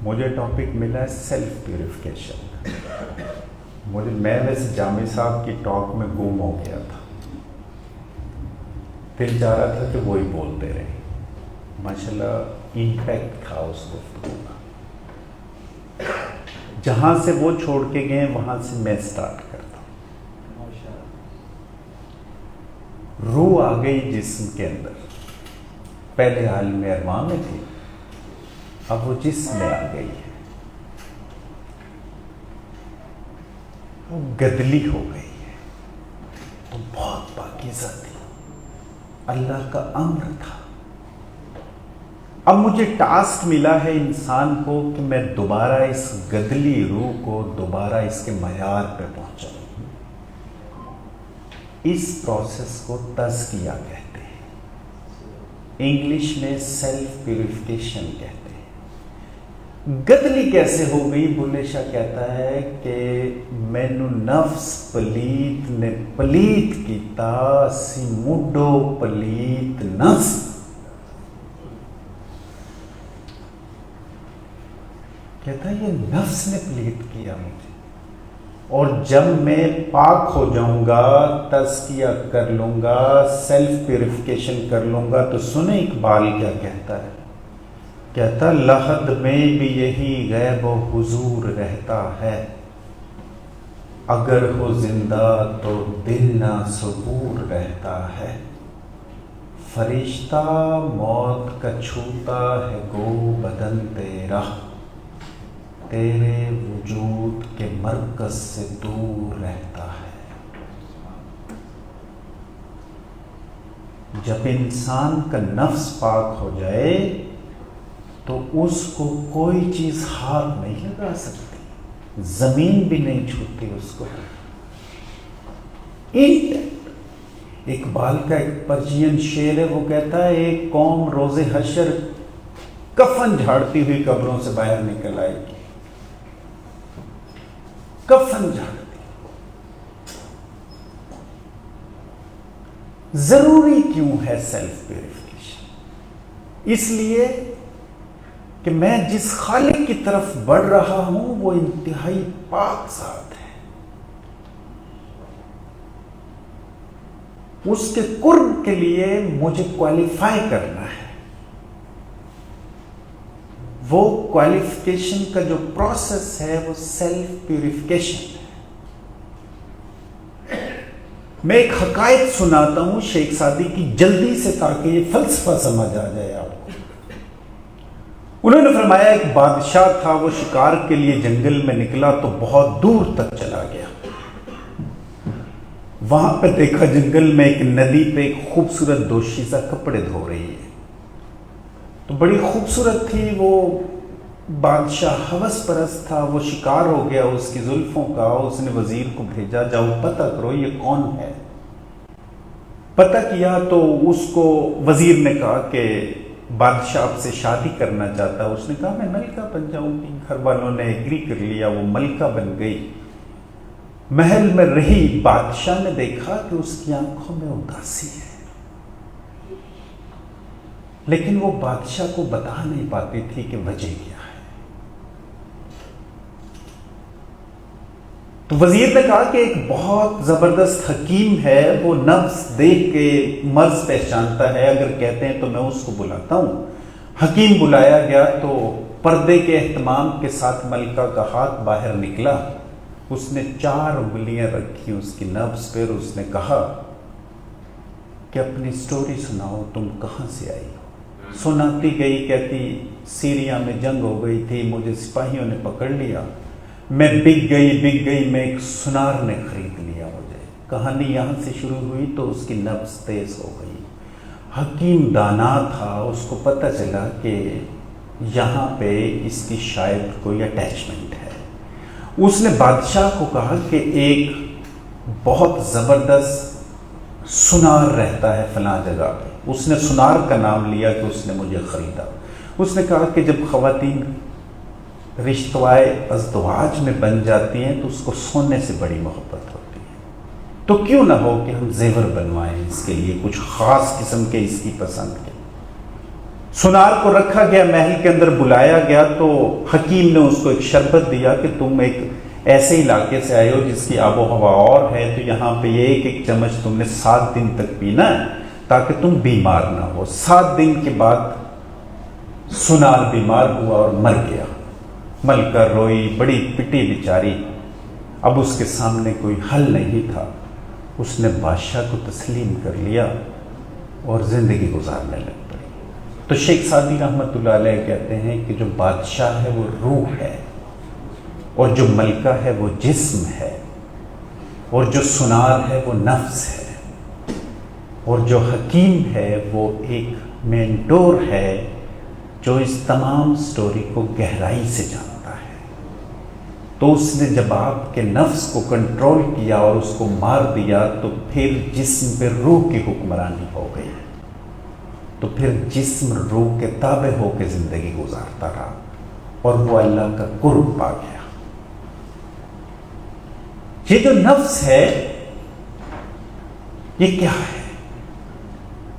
مجھے ٹاپک ملا ہے سیلف پیوریفیکیشن. میں ویسے جامع صاحب کی ٹاک میں گم ہو گیا تھا. دل چاہ رہا تھا کہ وہی بولتے رہے. ماشاءاللہ امپیکٹ تھا اس گفتگو کا. جہاں سے وہ چھوڑ کے گئے وہاں سے میں سٹارٹ کرتا ہوں. روح آ گئی جسم کے اندر. پہلے عالم ارواح میں تھی, اب وہ جسم میں آ گئی ہے. وہ گدلی ہو گئی ہے تو بہت پاکیزہ تھی. اللہ کا امر تھا. اب مجھے ٹاسک ملا ہے انسان کو کہ میں دوبارہ اس گدلی روح کو دوبارہ اس کے معیار پہ پہنچاؤں. اس پروسیس کو تزکیہ کہتے ہیں, انگلش میں سیلف پیوریفیکیشن کہتے ہیں. گدلی کیسے ہو گئی؟ بلے شاہ کہتا ہے کہ مینو نفس پلیت نے پلیت کیتا سی مڈو پلیت نفس. کہتا ہے یہ نفس نے پلیت کیا مجھے, اور جب میں پاک ہو جاؤں گا, تزکیہ کر لوں گا, سیلف پیوریفیکیشن کر لوں گا, تو سنیں اقبال کیا کہتا ہے. کہتا لحد میں بھی یہی غیب و حضور رہتا ہے, اگر ہو زندہ تو دل نہ صبور رہتا ہے. فرشتہ موت کا چھوتا ہے گو بدن تیرا, تیرے وجود کے مرکز سے دور رہتا ہے. جب انسان کا نفس پاک ہو جائے تو اس کو کوئی چیز ہاتھ نہیں لگا سکتی, زمین بھی نہیں چھوتی اس کو. اقبال کا ایک پرچین شعر ہے, وہ کہتا ہے ایک قوم روز حشر کفن جھاڑتی ہوئی قبروں سے باہر نکل آئے گی. کفن جھاڑتی. ضروری کیوں ہے سیلف پیوریفیکیشن؟ اس لیے کہ میں جس خالق کی طرف بڑھ رہا ہوں وہ انتہائی پاک ذات ہے. اس کے قرب کے لیے مجھے کوالیفائی کرنا ہے. وہ کوالیفیکیشن کا جو پروسیس ہے وہ سیلف پیوریفیکیشن ہے. میں ایک حقائق سناتا ہوں شیخ سعدی کی جلدی سے, تاکہ یہ فلسفہ سمجھ آ جائے آپ کو. انہوں نے فرمایا ایک بادشاہ تھا, وہ شکار کے لیے جنگل میں نکلا تو بہت دور تک چلا گیا. وہاں پہ دیکھا جنگل میں ایک ندی پہ ایک خوبصورت دوشیزہ کپڑے دھو رہی ہے. تو بڑی خوبصورت تھی وہ. بادشاہ ہوس پرست تھا, وہ شکار ہو گیا اس کی زلفوں کا. اس نے وزیر کو بھیجا, جاؤ پتہ کرو یہ کون ہے. پتہ کیا تو اس کو وزیر نے کہا کہ بادشاہ آپ سے شادی کرنا چاہتا. اس نے کہا میں ملکہ بن جاؤں گی. گھر والوں نے ایگری کر لیا, وہ ملکہ بن گئی. محل میں رہی. بادشاہ نے دیکھا کہ اس کی آنکھوں میں اداسی ہے, لیکن وہ بادشاہ کو بتا نہیں پاتی تھی کہ وجہ کیا ہے. تو وزیر نے کہا کہ ایک بہت زبردست حکیم ہے, وہ نفس دیکھ کے مرض پہچانتا ہے, اگر کہتے ہیں تو میں اس کو بلاتا ہوں. حکیم بلایا گیا تو پردے کے اہتمام کے ساتھ ملکہ کا ہاتھ باہر نکلا. اس نے 4 انگلیاں رکھی اس کی نفس پر. اس نے کہا کہ اپنی سٹوری سناؤ, تم کہاں سے آئی ہو. سناتی گئی, کہتی سیریا میں جنگ ہو گئی تھی, مجھے سپاہیوں نے پکڑ لیا, میں بک گئی, میں ایک سنار نے خرید لیا مجھے. کہانی یہاں سے شروع ہوئی تو اس کی نفس تیز ہو گئی. حکیم دانا تھا, اس کو پتہ چلا کہ یہاں پہ اس کی شاید کوئی اٹیچمنٹ ہے. اس نے بادشاہ کو کہا کہ ایک بہت زبردست سنار رہتا ہے فلاں جگہ پہ. اس نے سنار کا نام لیا کہ اس نے مجھے خریدا. اس نے کہا کہ جب خواتین رشتوائے ازدواج میں بن جاتی ہیں تو اس کو سونے سے بڑی محبت ہوتی ہے, تو کیوں نہ ہو کہ ہم زیور بنوائیں اس کے لیے, کچھ خاص قسم کے اس کی پسند کے. سنار کو رکھا گیا، محل کے اندر بلایا گیا تو حکیم نے اس کو ایک شربت دیا کہ تم ایک ایسے علاقے سے آئے ہو جس کی آب و ہوا اور ہے، تو یہاں پہ یہ ایک چمچ تم نے 7 دن تک پینا ہے تاکہ تم بیمار نہ ہو۔ 7 دن کے بعد سنار بیمار ہوا اور مر گیا۔ ملکہ روئی، بڑی پٹی بیچاری، اب اس کے سامنے کوئی حل نہیں تھا۔ اس نے بادشاہ کو تسلیم کر لیا اور زندگی گزارنے لگ پڑی۔ تو شیخ سعدی رحمۃ اللہ علیہ کہتے ہیں کہ جو بادشاہ ہے وہ روح ہے، اور جو ملکہ ہے وہ جسم ہے، اور جو سنار ہے وہ نفس ہے، اور جو حکیم ہے وہ ایک مینٹور ہے جو اس تمام سٹوری کو گہرائی سے جانتا ہے۔ تو اس نے جب آپ کے نفس کو کنٹرول کیا اور اس کو مار دیا تو پھر جسم پہ روح کی حکمرانی ہو گئی، تو پھر جسم روح کے تابع ہو کے زندگی گزارتا رہا اور وہ اللہ کا قرب پا گیا۔ یہ جو نفس ہے یہ کیا ہے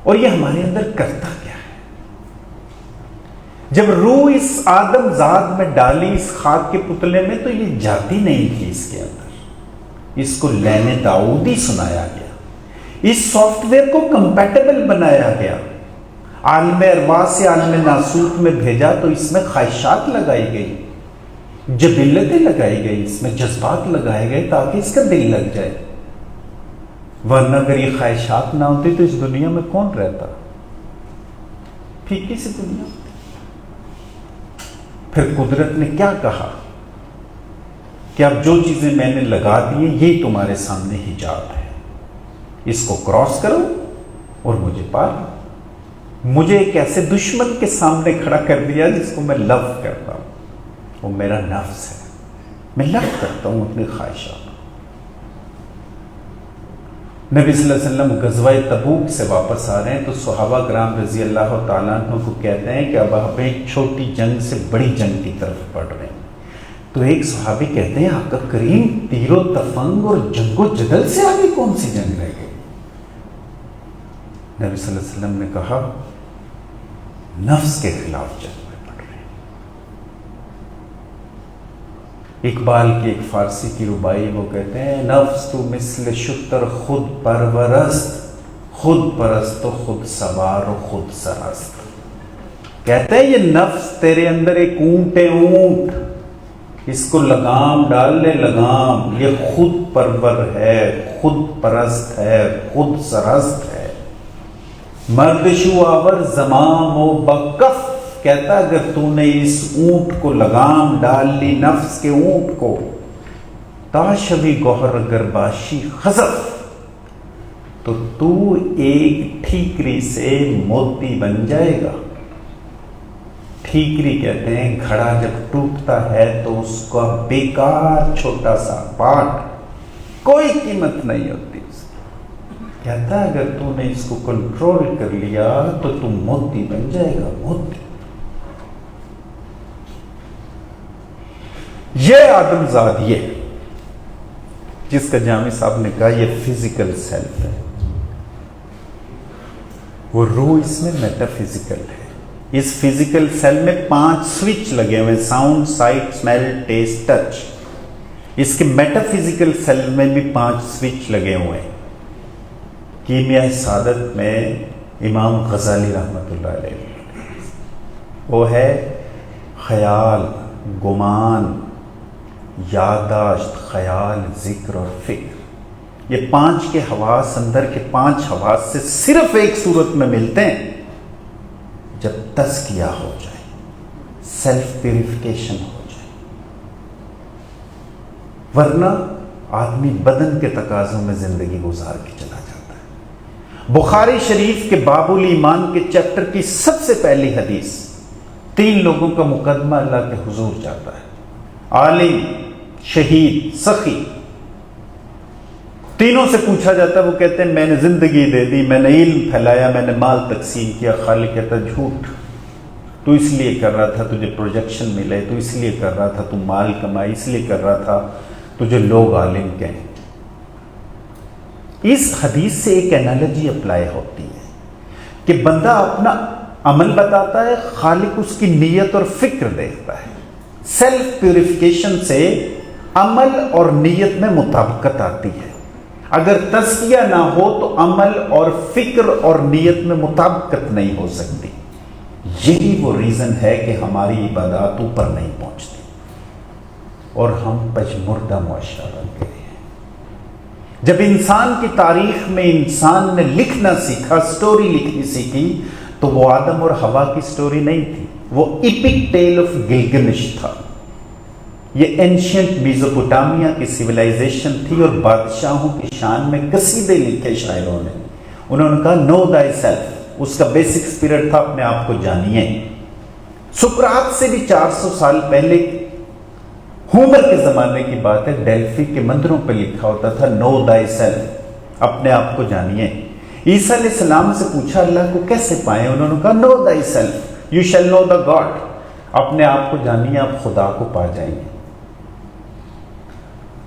اور یہ ہمارے اندر کرتا کیا ہے؟ جب روح اس آدم ذات میں ڈالی اس خاک کے پتلے میں تو یہ جاتی نہیں تھی اس کے اندر، اس کو لین داؤدی سنایا گیا، اس سافٹ ویئر کو کمپیٹیبل بنایا گیا، عالم ارواح سے عالم ناسوت میں بھیجا تو اس میں خواہشات لگائی گئی، جبلتیں لگائی گئی، اس میں جذبات لگائے گئے تاکہ اس کا دل لگ جائے، ورنہ اگر یہ خواہشات نہ ہوتی تو اس دنیا میں کون رہتا؟ پھیکی سی دنیا ہوتی۔ پھر قدرت نے کیا کہا کہ اب جو چیزیں میں نے لگا دی ہیں یہ تمہارے سامنے حجاب ہے، اس کو کراس کرو اور مجھے پا لو۔ مجھے ایک ایسے دشمن کے سامنے کھڑا کر دیا جس کو میں لو کرتا ہوں، وہ میرا نفس ہے، میں لو کرتا ہوں اپنی خواہشات۔ نبی صلی اللہ علیہ وسلم غزوہ تبوک سے واپس آ رہے ہیں تو صحابہ کرام رضی اللہ تعالیٰ عنہ کو کہتے ہیں کہ اب آپ ایک چھوٹی جنگ سے بڑی جنگ کی طرف بڑھ رہے ہیں۔ تو ایک صحابی کہتے ہیں آقا کریم تیر و تفنگ اور جنگ و جدل سے آگے کون سی جنگ رہ گئی؟ نبی صلی اللہ علیہ وسلم نے کہا نفس کے خلاف جنگ میں پڑ رہے ہیں۔ اقبال کی ایک فارسی کی ربائی وہ کہتے ہیں نفس تو مثل شتر خود پرورست، خود پرست و خود سوار و خود سرست۔ کہتے ہیں یہ نفس تیرے اندر ایک اونٹ ہے، اونٹ، اس کو لگام ڈال لے لگام، یہ خود پرور ہے، خود پرست ہے، خود سرست ہے۔ مرد شو آور زمام و بکف، کہتا اگر تو نے اس اونٹ کو لگام ڈال لی، نفس کے اونٹ کو، تاشوی گوہر اگر باشی خزف، تو تو ایک ٹھیکری سے موتی بن جائے گا۔ ٹھیکری کہتے ہیں گھڑا جب ٹوٹتا ہے تو اس کا بیکار چھوٹا سا پارٹ، کوئی قیمت نہیں ہوتی اس کی۔ کہتا ہے اگر تو نے اس کو کنٹرول کر لیا تو تم موتی بن جائے گا، موتی۔ یہ آدم ذات، یہ جس کا جامی صاحب نے کہا یہ فزیکل سیلف ہے، وہ روح اس میں میٹا فزیکل ہے۔ اس فزیکل سیل میں 5 سوئچ لگے ہوئے، sound, sight, smell, taste, touch. اس کے میٹا فزیکل سیل میں بھی 5 سوئچ لگے ہوئے ہیں۔ کیمیاء سعادت میں امام غزالی رحمۃ اللہ علیہ وہ ہے خیال، گمان، یادداشت، خیال، ذکر اور فکر۔ یہ 5 کے حواس، اندر کے 5 حواس سے صرف ایک صورت میں ملتے ہیں جب تزکیہ ہو جائے، سیلف پیوریفیکیشن ہو جائے، ورنہ آدمی بدن کے تقاضوں میں زندگی گزار کے چلا جاتا ہے۔ بخاری شریف کے باب الایمان کے چیپٹر کی سب سے پہلی حدیث، 3 لوگوں کا مقدمہ اللہ کے حضور جاتا ہے، عالم، شہید، سخی۔ تینوں سے پوچھا جاتا ہے، وہ کہتے ہیں میں نے زندگی دے دی، میں نے علم پھیلایا، میں نے مال تقسیم کیا۔ خالق کہتا ہے جھوٹ، تو اس لیے کر رہا تھا تجھے پروجیکشن ملے، تو اس لیے کر رہا تھا تو مال کمائی، اس لیے کر رہا تھا تجھے لوگ عالم کہیں۔ اس حدیث سے ایک انالوجی اپلائی ہوتی ہے کہ بندہ اپنا عمل بتاتا ہے، خالق اس کی نیت اور فکر دیکھتا ہے۔ سیلف پیوریفیکیشن سے عمل اور نیت میں مطابقت آتی ہے۔ اگر تزکیہ نہ ہو تو عمل اور فکر اور نیت میں مطابقت نہیں ہو سکتی۔ یہی وہ ریزن ہے کہ ہماری عبادات اوپر نہیں پہنچتی اور ہم پجمردہ معاشرہ بن گئے ہیں۔ جب انسان کی تاریخ میں انسان نے لکھنا سیکھا، سٹوری لکھنی سیکھی، تو وہ آدم اور حوا کی سٹوری نہیں تھی، وہ ایپک ٹیل آف گلگمش تھا۔ یہ اینشینٹ میزوپوٹامیا کی سویلائزیشن تھی اور بادشاہوں کی شان میں قصیدے لکھے شاعروں نے۔ انہوں نے کہا نو دائی سیلف، اس کا بیسک اسپرٹ تھا اپنے آپ کو جانیے۔ سقراط سے بھی 400 سال پہلے، ہومر کے زمانے کی بات ہے، ڈیلفی کے مندروں پہ لکھا ہوتا تھا نو دائی سیلف، اپنے آپ کو جانیے۔ عیسیٰ علیہ السلام سے پوچھا اللہ کو کیسے پائیں، انہوں نے کہا know thyself you shall know the God, اپنے آپ کو جانیے آپ خدا کو پا جائیں گے۔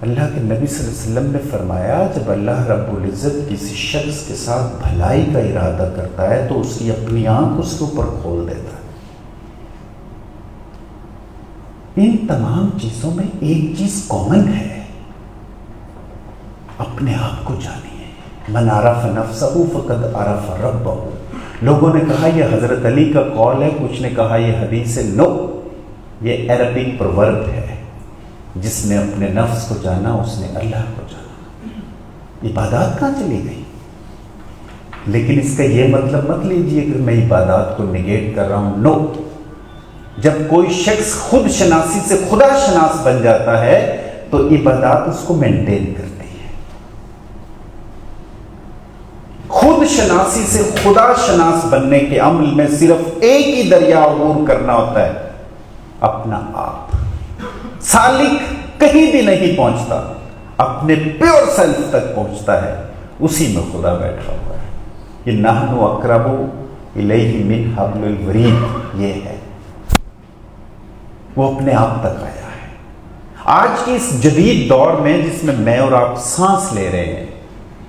اللہ کے نبی صلی اللہ علیہ وسلم نے فرمایا جب اللہ رب العزت کسی شخص کے ساتھ بھلائی کا ارادہ کرتا ہے تو اس کی اپنی آنکھ اس کے اوپر کھول دیتا ہے۔ ان تمام چیزوں میں ایک چیز کامن ہے، اپنے آپ کو جانیے۔ من عرف نفسہ فقد عرف ربہ۔ لوگوں نے کہا یہ حضرت علی کا قول ہے، کچھ نے کہا یہ حدیث ہے، نو، یہ عربک پروورب ہے، جس نے اپنے نفس کو جانا اس نے اللہ کو جانا۔ عبادات کہاں چلی گئی؟ لیکن اس کا یہ مطلب مت لیجئے کہ میں عبادات کو نگیٹ کر رہا ہوں، نو۔ جب کوئی شخص خود شناسی سے خدا شناس بن جاتا ہے تو عبادات اس کو مینٹین کرتی ہے۔ خود شناسی سے خدا شناس بننے کے عمل میں صرف ایک ہی دریا عبور کرنا ہوتا ہے، اپنا آپ۔ سالک کہیں بھی نہیں پہنچتا، اپنے پیور سیلف تک پہنچتا ہے، اسی میں خدا بیٹھا ہوا ہے۔ یہ نحن اقرب الیہ من حبل الورید، یہ ہے، وہ اپنے آپ تک آیا ہے۔ آج کی اس جدید دور میں جس میں میں اور آپ سانس لے رہے ہیں،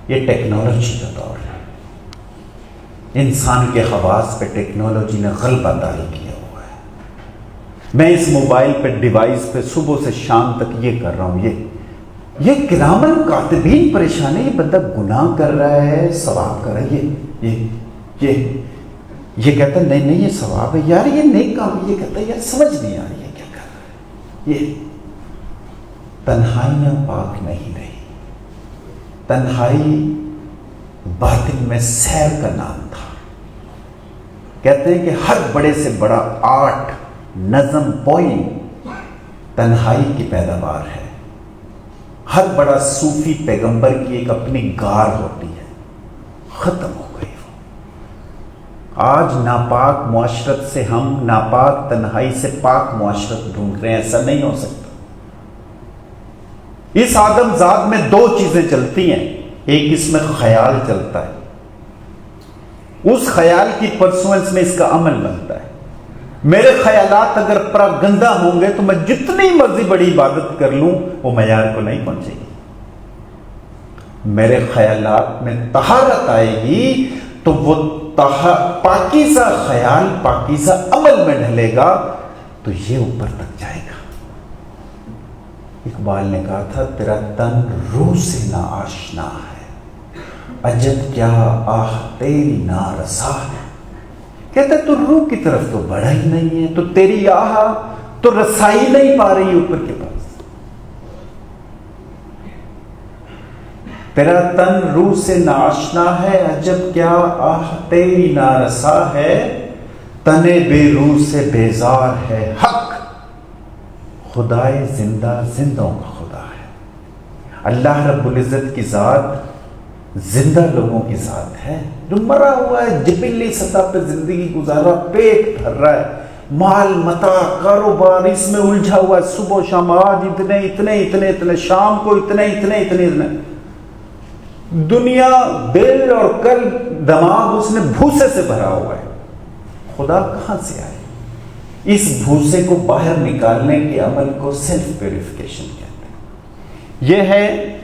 یہ ٹیکنالوجی کا دور ہے۔ انسان کے حواس پہ ٹیکنالوجی نے غلبہ طاری کیا ہوا ہے۔ میں اس موبائل پہ ڈیوائس پہ صبح سے شام تک یہ کر رہا ہوں، یہ کرامن کاتبین پریشان ہے، یہ بندہ گناہ کر رہا ہے ثواب کر رہا ہے، یہ کہتا ہے نہیں یہ ثواب ہے یار، یہ نیک کام ہے، یہ کہتا ہے یار سمجھ نہیں آ رہی ہے کیا کر رہا ہے۔ یہ تنہائیاں پاک نہیں رہی۔ تنہائی باطن میں سیر کا نام تھا۔ کہتے ہیں کہ ہر بڑے سے بڑا آرٹ، نظم، پوئم تنہائی کی پیداوار ہے۔ ہر بڑا صوفی پیغمبر کی ایک اپنی غار ہوتی ہے، ختم ہو گئی وہ۔ آج ناپاک معاشرت سے ہم ناپاک تنہائی سے پاک معاشرت ڈھونڈ رہے ہیں، ایسا نہیں ہو سکتا۔ اس آدم ذات میں دو چیزیں چلتی ہیں، ایک اس میں خیال چلتا ہے، اس خیال کی پرسوئنس میں اس کا عمل بنتا ہے۔ میرے خیالات اگر پراگندہ ہوں گے تو میں جتنی مرضی بڑی عبادت کر لوں وہ معیار کو نہیں پہنچے گی۔ میرے خیالات میں طہارت آئے گی تو وہ پاکیزہ خیال پاکیزہ عمل میں ڈھلے گا تو یہ اوپر تک جائے گا۔ اقبال نے کہا تھا تیرا تن روح سے نا آشنا ہے، عجب کیا آہ تیری نارسا ہے۔ کہتا ہے تو روح کی طرف تو بڑھا ہی نہیں ہے، تو تیری آہ تو رسائی نہیں پا رہی اوپر کے پاس۔ تیرا تن روح سے ناشنا ہے، عجب کیا آہ تیری نارسا ہے، تنے بے روح سے بیزار ہے حق، خدائے زندہ زندوں کا خدا ہے۔ اللہ رب العزت کی ذات زندہ لوگوں کی ذات ہے، جو مرا ہوا ہے، جبلی سطح پہ زندگی گزارا، پیٹ بھر رہا ہے، مال متاع کاروبار اس میں الجھا ہوا ہے، صبح شام آج اتنے، شام کو اتنے، دنیا دل اور قلب دماغ اس نے بھوسے سے بھرا ہوا ہے۔ خدا کہاں سے آئے؟ اس بھوسے کو باہر نکالنے کے عمل کو سیلف پیوریفیکیشن کہتے ہیں۔ یہ ہے،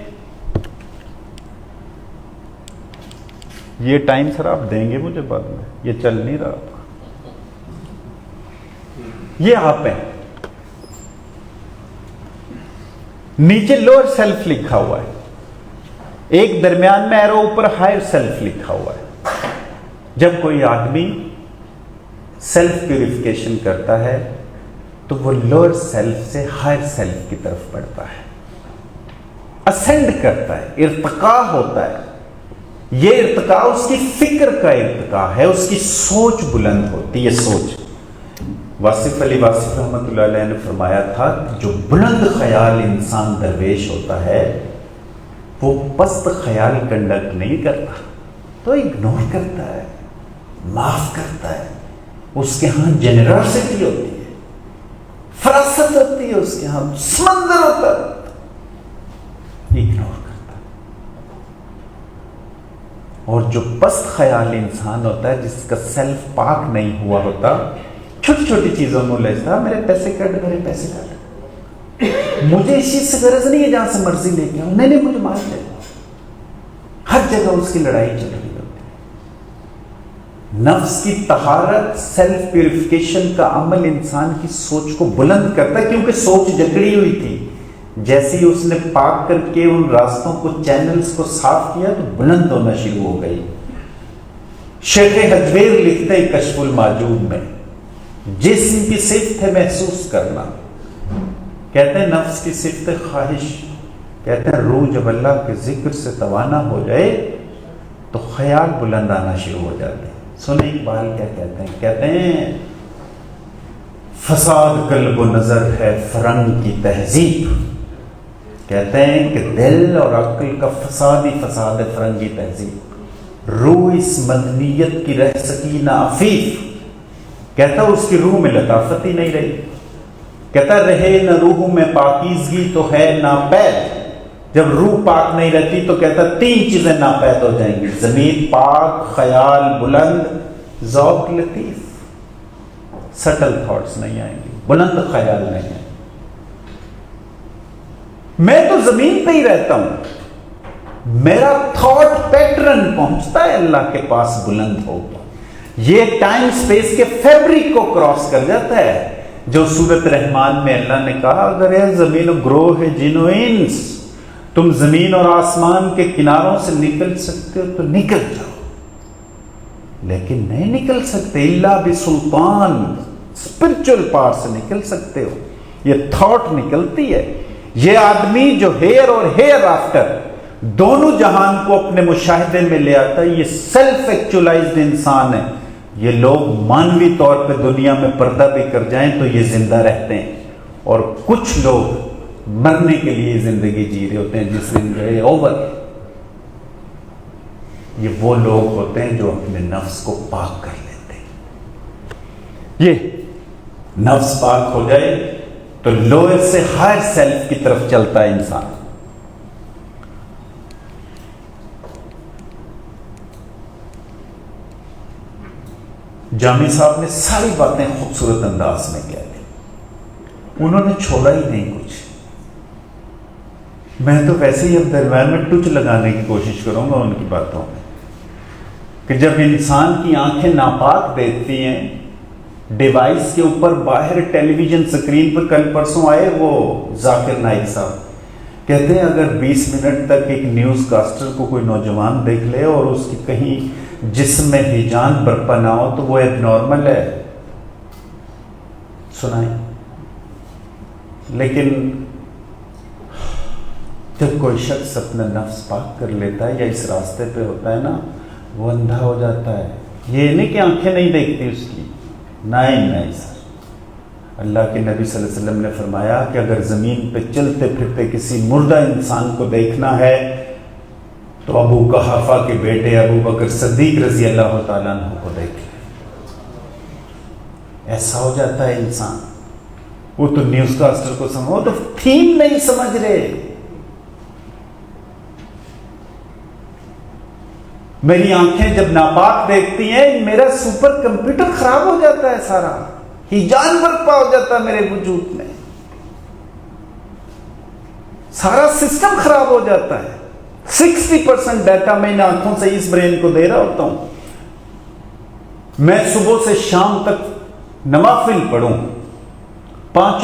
یہ ٹائم سر آپ دیں گے مجھے بعد میں، یہ چل نہیں رہا تھا۔ یہ آپ ہیں. نیچے لوور سیلف لکھا ہوا ہے, ایک درمیان میں ایرو اوپر ہائر سیلف لکھا ہوا ہے. جب کوئی آدمی سیلف پیوریفیکیشن کرتا ہے تو وہ لوور سیلف سے ہائر سیلف کی طرف بڑھتا ہے, اسینڈ کرتا ہے, ارتقاء ہوتا ہے. یہ ارتقاء اس کی فکر کا ارتقاء ہے, اس کی سوچ بلند ہوتی ہے. سوچ, واصف علی واصف رحمۃ اللہ علیہ نے فرمایا تھا کہ جو بلند خیال انسان درویش ہوتا ہے وہ پست خیال کنڈکٹ نہیں کرتا, تو اگنور کرتا ہے, معاف کرتا ہے. اس کے ہاں جنراسٹی ہوتی ہے, فراست ہوتی ہے, اس کے ہاں سمندر ہوتا ہے, اگنور کرتا ہے. اور جو پست خیال انسان ہوتا ہے, جس کا سیلف پاک نہیں ہوا ہوتا, چھوٹی چھوٹی چیزوں میں الجھتا, میرے پیسے کٹ, میرے پیسے کٹ, مجھے اس چیز سے غرض نہیں ہے, جہاں سے مرضی لے کے آؤں, نہیں مجھے مال لے. ہر جگہ اس کی لڑائی چل رہی ہوتی ہے. نفس کی طہارت, سیلف پیوریفیکیشن کا عمل انسان کی سوچ کو بلند کرتا ہے, کیونکہ سوچ جکڑی ہوئی تھی. جیسے ہی اس نے پاک کر کے ان راستوں کو, چینلز کو صاف کیا تو بلند ہونا شروع ہو گئی. شیخ حجویر لکھتے ہیں کشف الماجوب میں, جسم کی صفت ہے محسوس کرنا. کہتے ہیں نفس کی صفت خواہش. کہتے ہیں روح جب اللہ کے ذکر سے توانا ہو جائے تو خیال بلند آنا شروع ہو جاتے ہیں. سنیں اقبال کیا کہتے ہیں, کہتے ہیں فساد قلب و نظر ہے فرنگ کی تہذیب. کہتے ہیں کہ دل اور عقل کا فساد ہی فساد ہے, فرنگی تہذیب. روح اس مدنیت کی رہ سکی نہ عفیف. کہتا اس کی روح میں لطافت ہی نہیں رہی. کہتا رہے نہ روح میں پاکیزگی تو ہے ناپید. جب روح پاک نہیں رہتی تو کہتا تین چیزیں ناپید ہو جائیں گی, ضمیر پاک, خیال بلند, ذوق لطیف. سٹل تھاٹس نہیں آئیں گی, بلند خیال نہیں ہے. میں تو زمین پہ ہی رہتا ہوں, میرا تھاٹ پیٹرن پہنچتا ہے اللہ کے پاس بلند ہوگا. یہ ٹائم سپیس کے فیبرک کو کراس کر جاتا ہے. جو سورت رحمان میں اللہ نے کہا اگر یہ زمین گروہ ہے جن و انس, تم زمین اور آسمان کے کناروں سے نکل سکتے ہو تو نکل جاؤ, لیکن نہیں نکل سکتے الا بسلطان. اسپرچل پار سے نکل سکتے ہو, یہ تھاٹ نکلتی ہے. یہ آدمی جو ہیئر اور ہیئر آفٹر دونوں جہان کو اپنے مشاہدے میں لے آتا ہے, یہ سیلف ایکچولائزڈ انسان ہے. یہ لوگ مانوی طور پہ دنیا میں پردہ بھی کر جائیں تو یہ زندہ رہتے ہیں, اور کچھ لوگ مرنے کے لیے زندگی جی رہے ہوتے ہیں جس دن گئے اوور. یہ وہ لوگ ہوتے ہیں جو اپنے نفس کو پاک کر لیتے ہیں. یہ نفس پاک ہو جائے تو لوئر سے ہائر سیلف کی طرف چلتا ہے انسان. جامی صاحب نے ساری باتیں خوبصورت انداز میں کہہ دی, انہوں نے چھوڑا ہی نہیں کچھ. میں تو ویسے ہی اب درمیان میں ٹچ لگانے کی کوشش کروں گا ان کی باتوں میں, کہ جب انسان کی آنکھیں ناپاک دیکھتی ہیں ڈیوائس کے اوپر, باہر ٹیلی ویژن سکرین پر کل پرسوں آئے وہ ذاکر نائک صاحب, کہتے ہیں اگر 20 منٹ تک ایک نیوز کاسٹر کو کوئی نوجوان دیکھ لے اور اس کی کہیں جسم میں ہیجان برپا نہ ہو تو وہ ایب نارمل ہے. سنائیں. لیکن جب کوئی شخص اپنا نفس پاک کر لیتا ہے یا اس راستے پہ ہوتا ہے نا, وہ اندھا ہو جاتا ہے. یہ نہیں کہ آنکھیں نہیں دیکھتی اس کی, نہیں سر. اللہ کے نبی صلی اللہ علیہ وسلم نے فرمایا کہ اگر زمین پہ چلتے پھرتے کسی مردہ انسان کو دیکھنا ہے تو ابو قحافہ کے بیٹے ابو بکر صدیق رضی اللہ تعالیٰ عنہ کو دیکھ لیں. ایسا ہو جاتا ہے انسان. وہ تو نیوز کاسٹر کو وہ تو تھیم نہیں سمجھ رہے. میری آنکھیں جب ناپاک دیکھتی ہیں میرا سپر کمپیوٹر خراب ہو جاتا ہے, سارا ہیجان برپا ہو جاتا ہے میرے وجود میں, سارا سسٹم خراب ہو جاتا ہے. 60% ڈیٹا میں ان آنکھوں سے اس برین کو دے رہا ہوتا ہوں. میں صبح سے شام تک نوافل پڑھوں, 5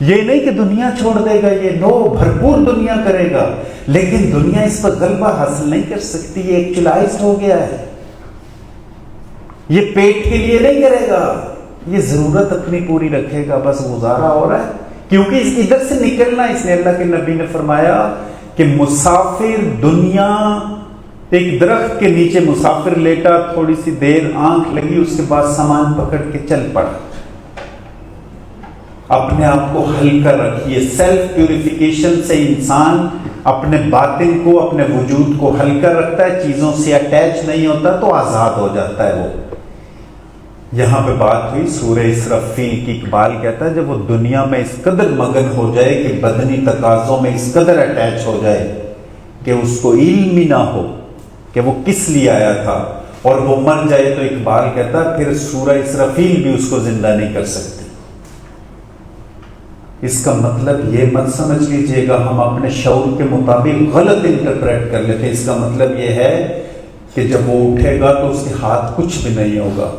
یہ نہیں کہ دنیا چھوڑ دے گا، یہ نو بھرپور دنیا کرے گا، لیکن دنیا اس پر غلبہ حاصل نہیں کر سکتی، یہ ایکچولائزڈ ہو گیا ہے. یہ پیٹ کے لیے نہیں کرے گا، یہ ضرورت اپنی پوری رکھے گا، بس گزارا ہو رہا ہے. کیونکہ ادھر سے نکلنا، اس نے اللہ کے نبی نے فرمایا کہ مسافر دنیا، ایک درخت کے نیچے مسافر لیٹا، تھوڑی سی دیر آنکھ لگی، اس کے بعد سامان پکڑ کے چل پڑا. اپنے آپ کو ہلکا رکھیے. سیلف پیوریفیکیشن سے انسان اپنے باطن کو، اپنے وجود کو ہلکا رکھتا ہے، چیزوں سے اٹیچ نہیں ہوتا تو آزاد ہو جاتا ہے. وہ یہاں پہ بات ہوئی سورہ اسرافیل کی. اقبال کہتا ہے جب وہ دنیا میں اس قدر مگن ہو جائے کہ بدنی تقاضوں میں اس قدر اٹیچ ہو جائے کہ اس کو علم ہی نہ ہو کہ وہ کس لیے آیا تھا، اور وہ مر جائے، تو اقبال کہتا ہے پھر سورہ اسرافیل بھی اس کو زندہ نہیں کر سکتی. اس کا مطلب یہ مت سمجھ لیجئے گا ہم اپنے شعور کے مطابق غلط انٹرپریٹ کر لیتے. اس کا مطلب یہ ہے کہ جب وہ اٹھے گا تو اس کے ہاتھ کچھ بھی نہیں ہوگا،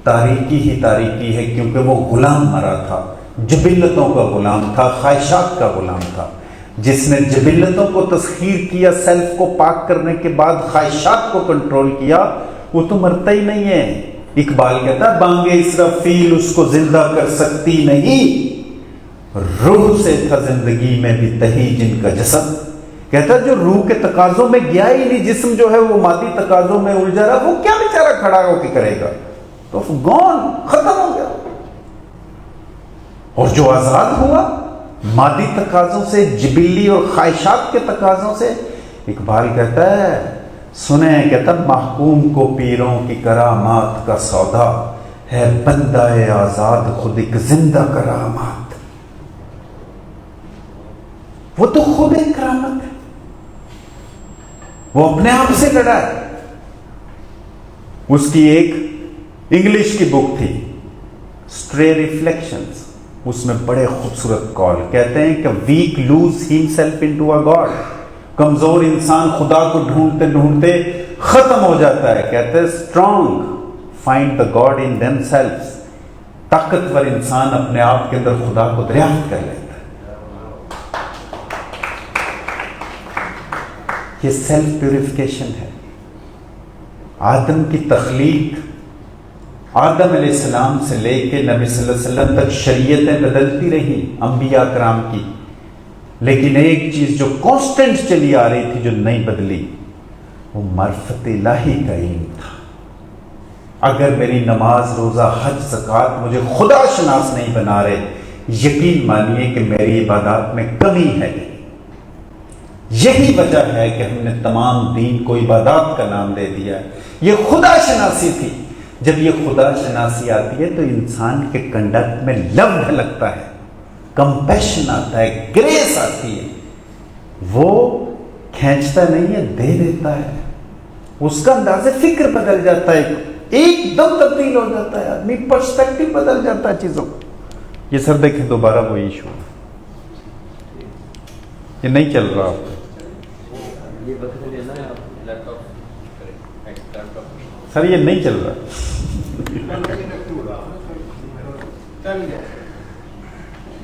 تاریکی ہی تاریکی ہے، کیونکہ وہ غلام مرا تھا، جبلتوں کا غلام تھا، خواہشات کا غلام تھا. جس نے جبلتوں کو تسخیر کیا، سیلف کو پاک کرنے کے بعد خواہشات کو کنٹرول کیا، وہ تو مرتا ہی نہیں ہے. اقبال کہتا ہے بانگ اسرافیل اس کو زندہ کر سکتی نہیں، روح سے تھا زندگی میں بھی تہی جن کا جسد. کہتا جو روح کے تقاضوں میں گیا ہی نہیں، جسم جو ہے وہ مادی تقاضوں میں الجھا رہا، وہ کیا بیچارہ کھڑا ہو کے کرے گا؟ تو گون ختم ہو گیا. اور جو آزاد ہوا مادی تقاضوں سے، جبلی اور خواہشات کے تقاضوں سے، اقبال کہتا ہے سنیں، کہتا محکوم کو پیروں کی کرامات کا سودا ہے، بندہ آزاد خود ایک زندہ کرامات. وہ تو خود ایک کرامت ہے، وہ اپنے آپ سے لڑا ہے. اس کی ایک انگلش کی بک تھی اسٹرے ریفلیکشنز، اس میں بڑے خوبصورت کال کہتے ہیں کہ ویک لوز ہمسیلف انٹو اے گاڈ. کمزور انسان خدا کو ڈھونڈتے ڈھونڈتے ختم ہو جاتا ہے. کہتے ہیں strong find the God in them سیلفز. طاقتور انسان اپنے آپ کے اندر خدا کو دریافت کر لیتا ہے. یہ سیلف پیوریفیکیشن ہے. آدم کی تخلیق، آدم علیہ السلام سے لے کے نبی صلی اللہ علیہ وسلم تک شریعتیں بدلتی رہی انبیاء کرام کی، لیکن ایک چیز جو کانسٹنٹ چلی آ رہی تھی، جو نہیں بدلی، وہ معرفت الہی کا علم تھا. اگر میری نماز، روزہ، حج، زکوٰۃ مجھے خدا شناس نہیں بنا رہے، یقین مانیے کہ میری عبادات میں کمی ہے. یہی وجہ ہے کہ ہم نے تمام دین کو عبادات کا نام دے دیا ہے. یہ خدا شناسی تھی. جب یہ خدا شناسی آتی ہے تو انسان کے کنڈکٹ میں لو ڈھلکتا ہے، کمپیشن آتا ہے، گریس آتی ہے. وہ کھینچتا نہیں ہے، دے دیتا ہے. اس کا انداز فکر بدل جاتا ہے، ایک دم تبدیل ہو جاتا ہے. آدمی پرسپیکٹو بدل جاتا ہے چیزوں. یہ سر دیکھیں دوبارہ وہ ایشو ہے. یہ نہیں چل رہا آپ سر، یہ نہیں چل رہا.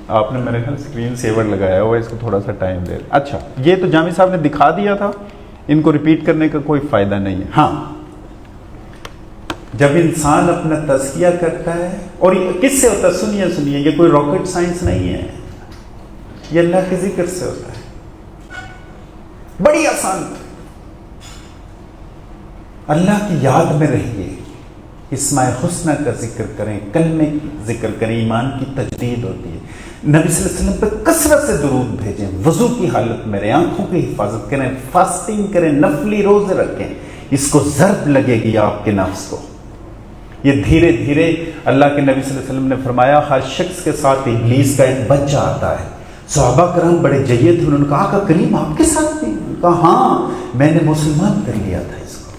آپ نے میرے خیال اسکرین سیور لگایا ہوا ہے، اس کو تھوڑا سا ٹائم دے. اچھا، یہ تو جامی صاحب نے دکھا دیا تھا، ان کو ریپیٹ کرنے کا کوئی فائدہ نہیں ہے. ہاں، جب انسان اپنا تزکیہ کرتا ہے، اور کس سے ہوتا ہے؟ سنیے، یہ کوئی راکٹ سائنس نہیں ہے، یہ اللہ کے ذکر سے ہوتا ہے. بڑی آسان. اللہ کی یاد میں رہیے، اسماء حسنہ کا ذکر کریں، کلمے کی ذکر کریں، ایمان کی تجدید ہوتی ہے. نبی صلی اللہ علیہ وسلم پہ کثرت سے درود بھیجیں، وضو کی حالت میں رہیں، آنکھوں کی حفاظت کریں، فاسٹنگ کریں، نفلی روزے رکھیں. اس کو ضرب لگے گی آپ کے نفس کو. یہ دھیرے دھیرے اللہ کے نبی صلی اللہ علیہ وسلم نے فرمایا ہر شخص کے ساتھ ابلیس کا ایک بچہ آتا ہے. صحابہ کرام بڑے جید تھے، انہوں نے کہا کہ کریم آپ کے ساتھ بھی؟ کہا ہاں، میں نے مسلمان کر لیا تھا اس کو.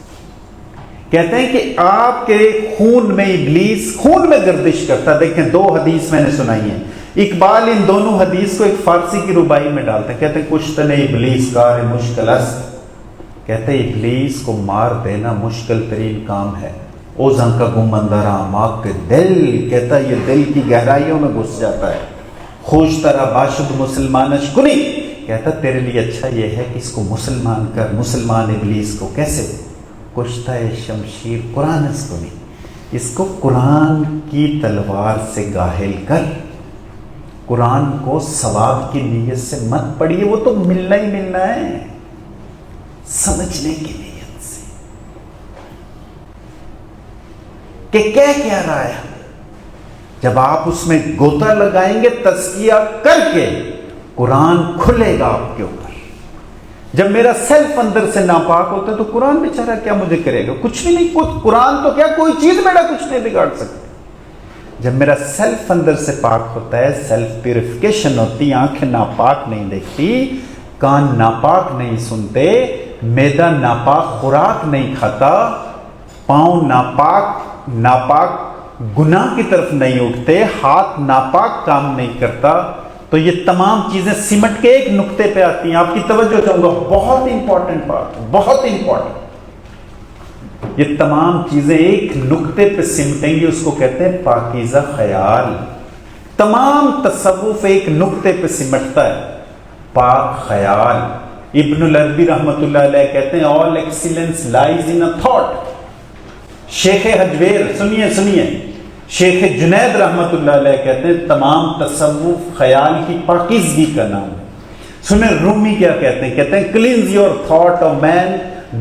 کہتے ہیں کہ آپ کے خون میں ابلیس خون میں گردش کرتا. دیکھیں 2 حدیث میں نے سنائی ہیں. اقبال ان دونوں حدیث کو ایک فارسی کی ربائی میں ڈالتے ہیں. کہتے ہیں کشتن ابلیس کار مشکل است. کہتے ہیں ابلیس کو مار دینا مشکل ترین کام ہے. اوزن کا گمندر آماک کے دل، کہتا ہے یہ دل کی گہرائیوں میں گھس جاتا ہے، خوش طرح باشد مسلمانش کنی، کہتا تیرے لیے اچھا یہ ہے کہ اس کو مسلمان کر، مسلمان ابلیس کو کیسے کشتہ شمشیر قرآن اس کو نہیں، اس کو قرآن کی تلوار سے گاہل کر، قرآن کو ثواب کی نیت سے مت پڑھیے، وہ تو ملنا ہی ملنا ہے، سمجھنے کی نیت سے کہ کہہ کیا رہا ہے۔ جب آپ اس میں گوتا لگائیں گے تزکیہ کر کے، قرآن کھلے گا آپ کے اوپر۔ جب میرا سیلف اندر سے ناپاک ہوتا ہے تو قرآن بیچارہ کیا مجھے کرے گا؟ کچھ بھی نہیں، قرآن تو کیا کوئی چیز میرا کچھ نہیں بگاڑ سکتی۔ جب میرا سیلف اندر سے پاک ہوتا ہے، سیلف پیوریفیکیشن ہوتی، آنکھیں ناپاک نہیں دیکھتی، کان ناپاک نہیں سنتے، معدہ ناپاک خوراک نہیں کھاتا، پاؤں ناپاک گناہ کی طرف نہیں اٹھتے، ہاتھ ناپاک کام نہیں کرتا، تو یہ تمام چیزیں سمٹ کے ایک نقطے پہ آتی ہیں۔ آپ کی توجہ چاہوں گا، بہت امپورٹنٹ بات، بہت امپورٹنٹ، یہ تمام چیزیں ایک نقطے پہ سمٹیں گی، اس کو کہتے ہیں پاکیزہ خیال۔ تمام تصوف ایک نقطے پہ سمٹتا ہے، پاک خیال۔ ابن العربی رحمۃ اللہ علیہ کہتے ہیں all excellence lies in a thought۔ شیخ حجویر سنیے شیخ جنید رحمۃ اللہ علیہ کہتے ہیں تمام تصوف خیال کی پاکیزگی کا نام ہے۔ سنیں رومی کیا کہتے ہیں cleanse your thought of man,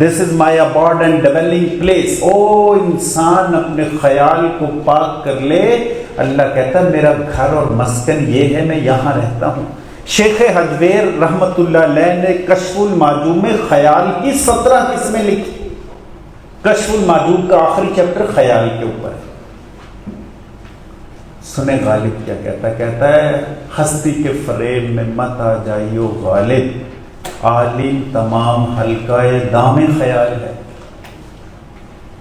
this is my abode and dwelling place۔ او انسان اپنے خیال کو پاک کر لے، اللہ کہتا ہے میرا گھر اور مسکن یہ ہے، میں یہاں رہتا ہوں۔ شیخ حجویر رحمۃ اللہ علیہ نے کشف المعجوب میں خیال کی 17 قسمیں لکھی۔ کشف المعجوب کا آخری چیپٹر خیال کے اوپر ہے۔ سنیں غالب کیا کہتا ہے ہستی کے فریب میں مت آ جائیو غالب، عالم تمام حلقہ دام خیال ہے۔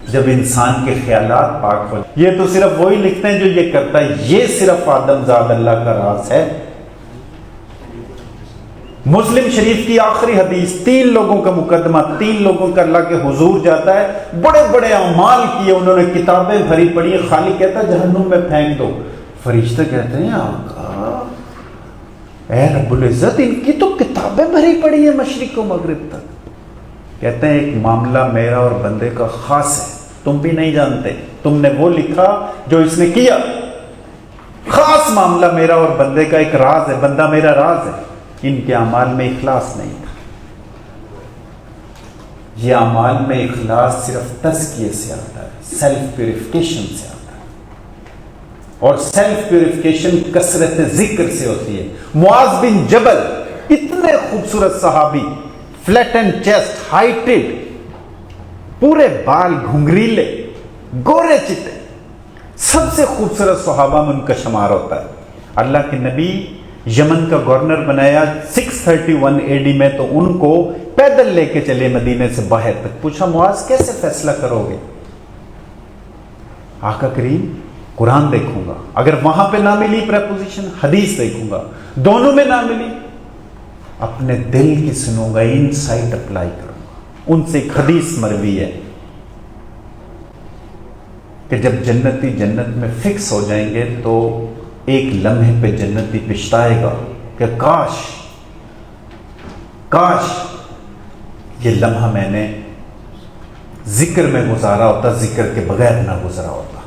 جب انسان کے خیالات پاک ہو، یہ تو صرف وہی لکھتے ہیں جو یہ کرتا ہے، یہ صرف آدم زاد اللہ کا راز ہے۔ مسلم شریف کی آخری حدیث، 3 لوگوں کا مقدمہ، 3 لوگوں کا اللہ کے حضور جاتا ہے، بڑے بڑے اعمال کیے انہوں نے، کتابیں بھری پڑی، خالی کہتا ہے جہنم میں پھینک دو۔ فرشتے کہتے ہیں آقا اے رب العزت، ان کی تو کتابیں بھری پڑی ہیں مشرق و مغرب تک۔ کہتے ہیں ایک معاملہ میرا اور بندے کا خاص ہے، تم بھی نہیں جانتے، تم نے وہ لکھا جو اس نے کیا، خاص معاملہ میرا اور بندے کا ایک راز ہے، بندہ میرا راز ہے۔ ان کے اعمال میں اخلاص نہیں تھا۔ یہ اعمال میں اخلاص صرف تزکیے سے آتا ہے، سیلف پیوریفیکیشن سے آتا ہے، اور سیلف پیوریفیکیشن کثرت ذکر سے ہوتی ہے۔ معاذ بن جبل، اتنے خوبصورت صحابی، فلیٹ اینڈ چیسٹ، ہائٹڈ، پورے بال گھنگریلے، گورے چٹے، سب سے خوبصورت صحابہ میں ان کا شمار ہوتا ہے۔ اللہ کے نبی یمن کا گورنر بنایا 631 AD میں، تو ان کو پیدل لے کے چلے مدینے سے باہر تک۔ پوچھا معاذ کیسے فیصلہ کرو گے؟ آقا کریم قرآن دیکھوں گا، اگر وہاں پہ نہ ملی پریپوزیشن، حدیث دیکھوں گا، دونوں میں نہ ملی اپنے دل کی سنوں گا، انسائٹ اپلائی کروں گا۔ ان سے ایک حدیث مروی ہے کہ جب جنتی جنت میں فکس ہو جائیں گے تو ایک لمحے پہ جنتی پچھتائے گا کہ کاش یہ لمحہ میں نے ذکر میں گزارا ہوتا، ذکر کے بغیر نہ گزرا ہوتا۔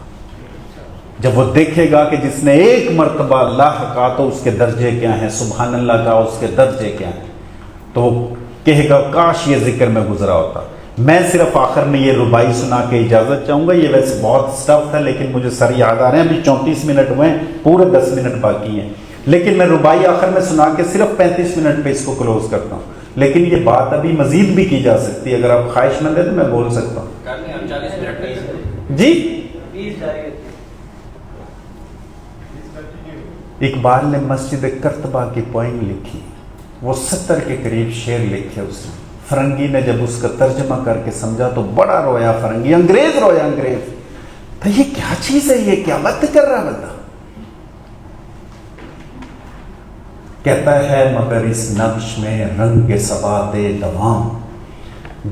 جب وہ دیکھے گا کہ جس نے ایک مرتبہ اللہ کہا تو اس کے درجے کیا ہیں، سبحان اللہ کہا اس کے درجے کیا ہیں، تو وہ کہے گا کاش یہ ذکر میں گزرا ہوتا۔ میں صرف آخر میں یہ ربائی سنا کے اجازت چاہوں گا، یہ ویسے بہت سٹف تھا لیکن مجھے سر یاد آ رہے ہیں، ابھی 34 منٹ ہوئے ہیں، پورے 10 منٹ باقی ہیں، لیکن میں ربائی آخر میں سنا کے صرف 35 منٹ پہ اس کو کلوز کرتا ہوں۔ لیکن یہ بات ابھی مزید بھی کی جا سکتی ہے، اگر آپ خواہش مند ہیں تو میں بول سکتا ہوں جی۔ اقبال نے مسجد کرتبہ کی پوئم لکھی، وہ 70 کے قریب شعر لکھے اس نے۔ فرنگی نے جب اس کا ترجمہ کر کے سمجھا تو بڑا رویا فرنگی، انگریز رویا انگریز، تو یہ کیا چیز ہے، یہ کیا بات کر رہا بندہ؟ کہتا ہے مگر اس نقش میں رنگ ثبات دوام،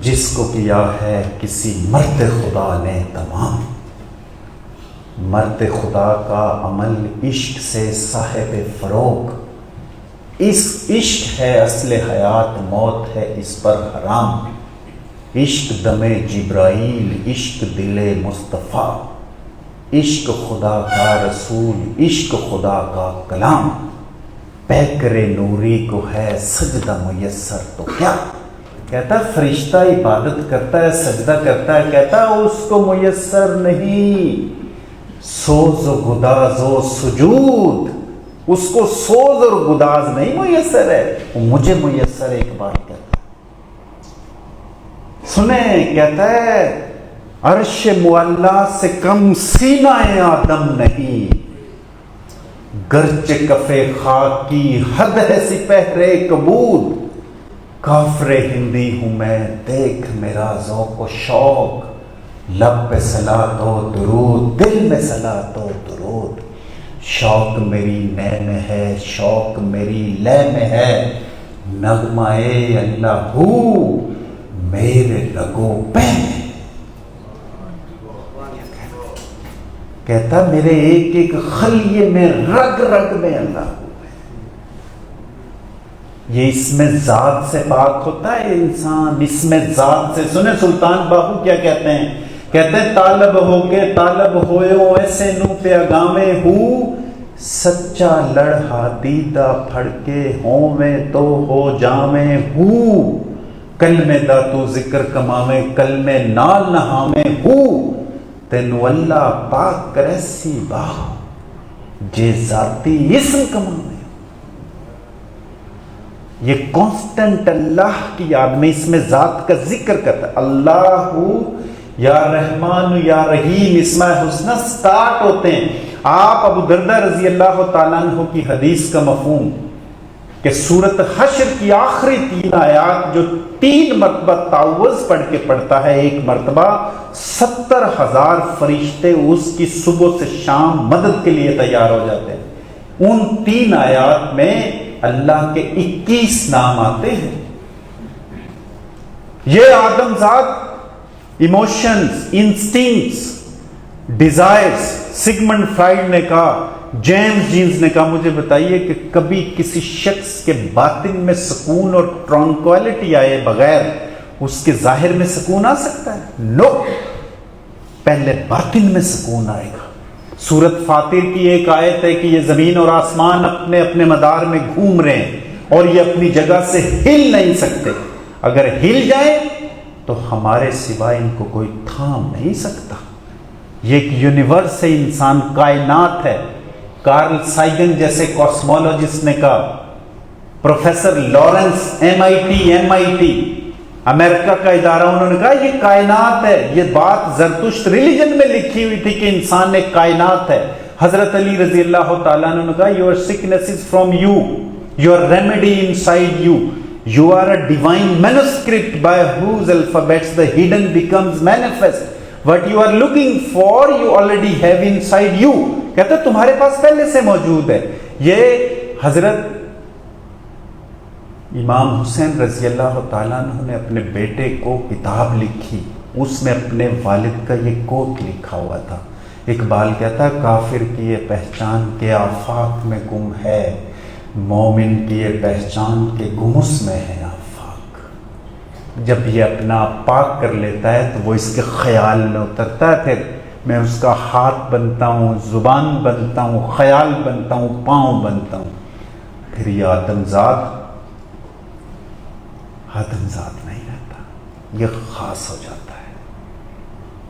جس کو کیا ہے کسی مرد خدا نے تمام۔ مرد خدا کا عمل عشق سے صاحب فروغ، اس عشق ہے اصل حیات، موت ہے اس پر حرام، عشق دم جبرائیل، عشق دل مصطفیٰ، عشق خدا کا رسول، عشق خدا کا کلام، پیکر نوری کو ہے سجدہ میسر تو کیا؟ کہتا ہے فرشتہ عبادت کرتا ہے، سجدہ کرتا ہے، کہتا ہے اس کو میسر نہیں سوز و گداز و سجود، اس کو سوز اور گداز نہیں میسر ہے، وہ مجھے میسر ایک بات کہتا ہے۔ سنیں، کہتا ہے عرش معلا سے کم سینہ آدم نہیں، گرچہ کف خاک کی حد ہے سپہر کبود، کافر ہندی ہوں میں دیکھ میرا ذوق و شوق، لب پہ صلاۃ و درود، دل میں صلاۃ و درود، شوق میری نے میں ہے، شوق میری لے میں ہے، نغمہ اللہ میرے رگوں پہ ہے۔ کہتا میرے ایک ایک خلیے میں رگ رگ میں اللہ ہے۔ یہ اس میں ذات سے بات ہوتا ہے انسان، اس میں ذات سے۔ سنیں سلطان باہو کیا کہتے ہیں، کہتے ہیں طالب ہو کے طالب ہوئے ایسے نو پہ اگامے ہو، سچا لڑھا دیدہ پھڑ کے ہوں میں تو ہو جامے ہو، کلمے دا تو ذکر کماویں کلمے نال نہامے ہو، تینو اللہ پاک کرے سی باہ جے ذاتی اسم کماویں۔ یہ کانسٹنٹ اللہ کی یاد میں اس میں ذات کا ذکر کرتا ہے، اللہ یا رحمان یا رحیم، اسماء حسنہ سٹارٹ ہوتے ہیں۔ آپ ابو دردہ رضی اللہ تعالیٰ عنہ کی حدیث کا مفہوم کہ سورۃ حشر کی آخری 3 آیات جو 3 مرتبہ تعوذ پڑھ کے پڑھتا ہے، ایک مرتبہ 70,000 فرشتے اس کی صبح سے شام مدد کے لیے تیار ہو جاتے ہیں۔ ان 3 آیات میں اللہ کے 21 نام آتے ہیں۔ یہ آدم ذات emotions, instincts, desires, Sigmund Freud نے کہا، جیمز جینز نے کہا، مجھے بتائیے کہ کبھی کسی شخص کے باطن میں سکون اور ٹرانکویلٹی آئے بغیر اس کے ظاہر میں سکون آ سکتا ہے؟ نو، پہلے باطن میں سکون آئے گا۔ سورۃ فاطر کی ایک آیت ہے کہ یہ زمین اور آسمان اپنے اپنے مدار میں گھوم رہے ہیں اور یہ اپنی جگہ سے ہل نہیں سکتے، اگر ہل جائیں تو ہمارے سوا ان کو کوئی تھام نہیں سکتا۔ یہ ایک یونیورس ہے، انسان کائنات ہے۔ کارل سائگن جیسے کاسمولوجسٹ نے کہا، professor Lawrence M I T امریکہ کا ادارہ، انہوں نے کہا یہ کائنات ہے۔ یہ بات زرتشت ریلیجن میں لکھی ہوئی تھی کہ انسان ایک کائنات ہے۔ حضرت علی رضی اللہ تعالیٰ عنہ نے کہا your sickness is from you, your remedy inside you, you are a divine manuscript by whose alphabets the hidden becomes manifest, what you are looking for you already have inside you۔ کہتے ہیں تمہارے پاس پہلے سے موجود ہے۔ یہ حضرت امام حسین رضی اللہ تعالیٰ عنہ نے اپنے بیٹے کو کتاب لکھی، اس میں اپنے والد کا یہ کوٹ لکھا ہوا تھا۔ اقبال کہتا ہے کافر کی یہ پہچان کے آفاق میں گم ہے، مومن کی یہ پہچان کے گم اس میں ہے آفاق۔ جب یہ اپنا آپ پاک کر لیتا ہے تو وہ اس کے خیال میں اترتا ہے، پھر میں اس کا ہاتھ بنتا ہوں، زبان بنتا ہوں، خیال بنتا ہوں، پاؤں بنتا ہوں۔ پھر یہ آدم ذات نہیں رہتا، یہ خاص ہو جاتا ہے۔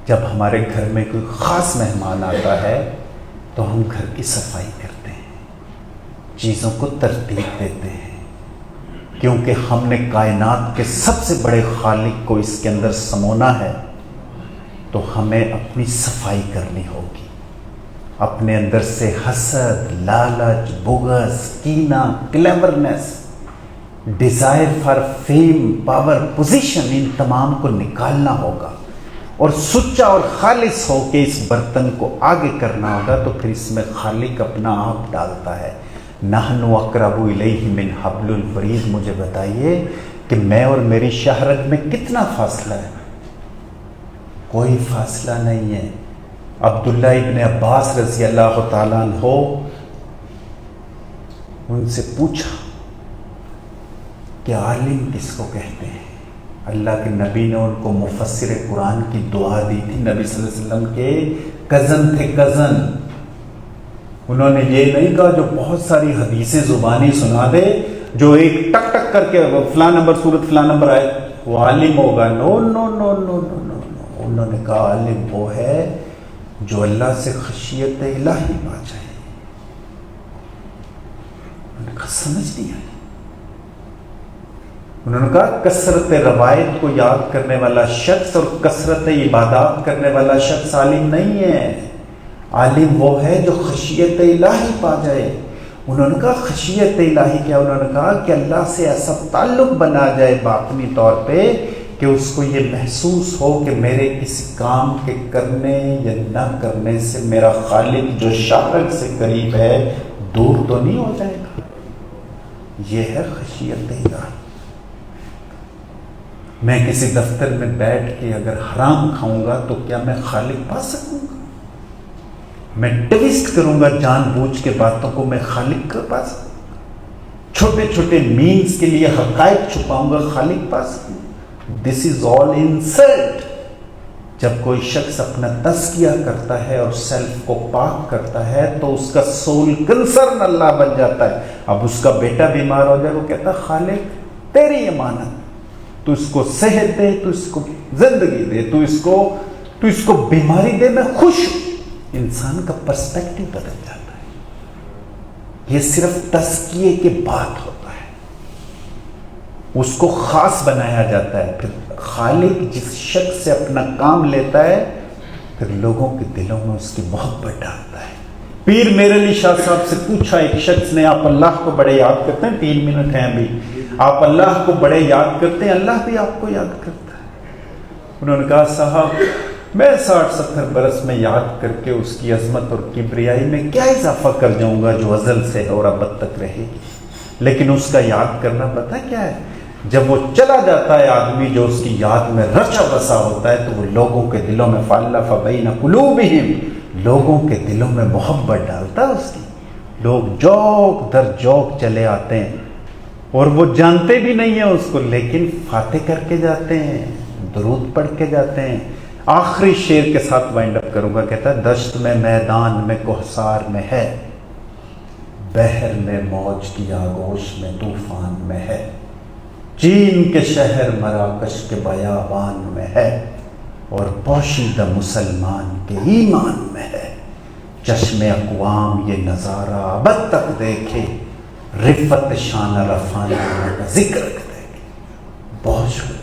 جب ہمارے گھر میں کوئی خاص مہمان آتا ہے تو ہم گھر کی صفائی کرتے ہیں، چیزوں کو ترتیب دیتے ہیں، کیونکہ ہم نے کائنات کے سب سے بڑے خالق کو اس کے اندر سمونا ہے، تو ہمیں اپنی صفائی کرنی ہوگی۔ اپنے اندر سے حسد، لالچ، بغض، کینہ، cleverness, desire for fame, power, position, ان تمام کو نکالنا ہوگا اور سچا اور خالص ہو کے اس برتن کو آگے کرنا ہوگا۔ تو پھر اس میں خالق اپنا آپ ڈالتا ہے۔ نحن اقرب الیہ من حبل الورید۔ مجھے بتائیے کہ میں اور میری شہرت میں کتنا فاصلہ ہے؟ کوئی فاصلہ نہیں ہے۔ عبداللہ ابن عباس رضی اللہ تعالیٰ عنہ ان سے پوچھا کہ عالم کس کو کہتے ہیں؟ اللہ کے نبی نے ان کو مفسر قرآن کی دعا دی تھی. نبی صلی اللہ علیہ وسلم کے کزن تھے, کزن. انہوں نے یہ نہیں کہا جو بہت ساری حدیثیں زبانی سنا دے, جو ایک ٹک ٹک کر کے فلاں نمبر سورت فلاں نمبر آئے وہ عالم ہوگا. نو نو نو نو نو نو. انہوں نے کہا عالم وہ ہے جو اللہ سے خشیت الہی پا جائے. انہوں نے کہا سمجھ نہیں آئی. انہوں نے کہا کثرت روایت کو یاد کرنے والا شخص اور کثرت عبادات کرنے والا شخص عالم نہیں ہے. عالم وہ ہے جو خشیت الہی پا جائے. انہوں نے کہا خشیت الہی کیا؟ انہوں نے کہا کہ اللہ سے ایسا تعلق بنا جائے باطنی طور پہ کہ اس کو یہ محسوس ہو کہ میرے کسی کام کے کرنے یا نہ کرنے سے میرا خالق جو شاہد سے قریب ہے دور تو نہیں ہو جائے گا. یہ ہے خشیت الہی. میں کسی دفتر میں بیٹھ کے اگر حرام کھاؤں گا تو کیا میں خالق پا سکوں گا؟ میں ٹویسٹ کروں گا جان بوجھ کے باتوں کو, میں خالق کا پا سکوں گا؟ چھوٹے چھوٹے مینز کے لیے حقائق چھپاؤں گا, خالق پا سکوں گا؟ دس از آل انسلٹ. جب کوئی شخص اپنا تزکیہ کرتا ہے اور سیلف کو پاک کرتا ہے تو اس کا سول کنسرن اللہ بن جاتا ہے. اب اس کا بیٹا بیمار ہو جائے, وہ کہتا ہے خالق تیری امانت, تو اس کو صحت دے, تو اس کو زندگی دے, تو اس کو بیماری دے, میں خوش ہوں. انسان کا پرسپیکٹو بدل جاتا ہے. یہ صرف تزکیے کے بعد ہوتا ہے, اس کو خاص بنایا جاتا ہے. پھر خالق جس شخص سے اپنا کام لیتا ہے پھر لوگوں کے دلوں میں اس کی محبت ڈالتا ہے. پیر میر علی شاہ صاحب سے پوچھا ایک شخص نے, آپ اللہ کو بڑے یاد کرتے ہیں؟ 3 منٹ ہیں ابھی. آپ اللہ کو بڑے یاد کرتے ہیں, اللہ بھی آپ کو یاد کرتا ہے. انہوں نے کہا صاحب میں 60-70 برس میں یاد کر کے اس کی عظمت اور کبریائی میں کیا اضافہ کر جاؤں گا جو ازل سے ہے اور ابد تک رہے گی. لیکن اس کا یاد کرنا پتہ کیا ہے؟ جب وہ چلا جاتا ہے آدمی جو اس کی یاد میں رچا بسا ہوتا ہے تو وہ لوگوں کے دلوں میں فَأَلَّفَ بَيْنَ قُلُوبِهِمْ, لوگوں کے دلوں میں محبت ڈالتا ہے اس کی. لوگ جوک در جوک چلے آتے ہیں اور وہ جانتے بھی نہیں ہیں اس کو, لیکن فاتح کر کے جاتے ہیں, درود پڑھ کے جاتے ہیں. آخری شعر کے ساتھ وائنڈ اپ کروں گا. کہتا ہے دشت میں میدان میں کوہسار میں ہے, بحر میں موج کی آگوش میں طوفان میں ہے, چین کے شہر مراکش کے بیابان میں ہے, اور پوشیدہ مسلمان کے ایمان میں ہے. چشم اقوام یہ نظارہ ابد تک دیکھے, رفت شان رفانہ کا ذکر کرے. بہت شکریہ.